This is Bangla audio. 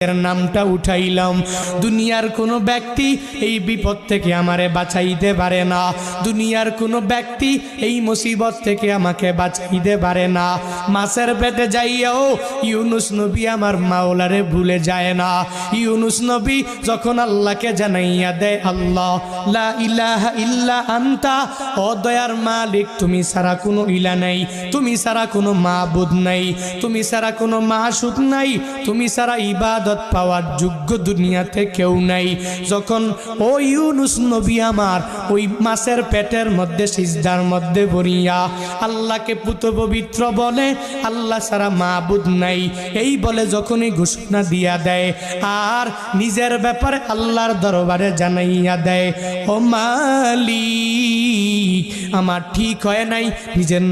এর নামটা উঠাইলাম। দুনিয়ার কোনো ব্যক্তি এই বিপদ থেকে আমারে বাঁচাইতে পারে না, দুনিয়ার কোনো ব্যক্তি এই মুসিবত থেকে আমাকে বাঁচাইতে পারে না। মাছের পেটে যাইয়াও ইউনুস নবী আমার মাওলারে ভুলে যায় না। ইউনুস নবী যখন আল্লাহকে জানাইয়া দেয়, আল্লাহ লা ইলাহা ইল্লা আনতা, ও দয়ার মালিক তুমি ছাড়া কোনো ইলা নাই, তুমি ছাড়া কোনো মাবুদ নাই, তুমি ছাড়া কোনো মাসুক নাই, তুমি ছাড়া ইবাদত পাওয়ার যোগ্য দুনিয়াতে কেউ নাই। যখন ও ইউনুস নবী আমার ওই মাছের পেটের মধ্যে সিজদার মধ্যে পড়িয়া আল্লাহকে পুত পবিত্র বলে, আল্লাহ ছাড়া মাবুদ নাই এই বলে যখনই ঘোষণা দিয়া দেয় আর নিজের ব্যাপারে আল্লাহর দরবারে জানাইয়া দেয়, ও মালিক আমার ঠিক হয় নাই, নিজের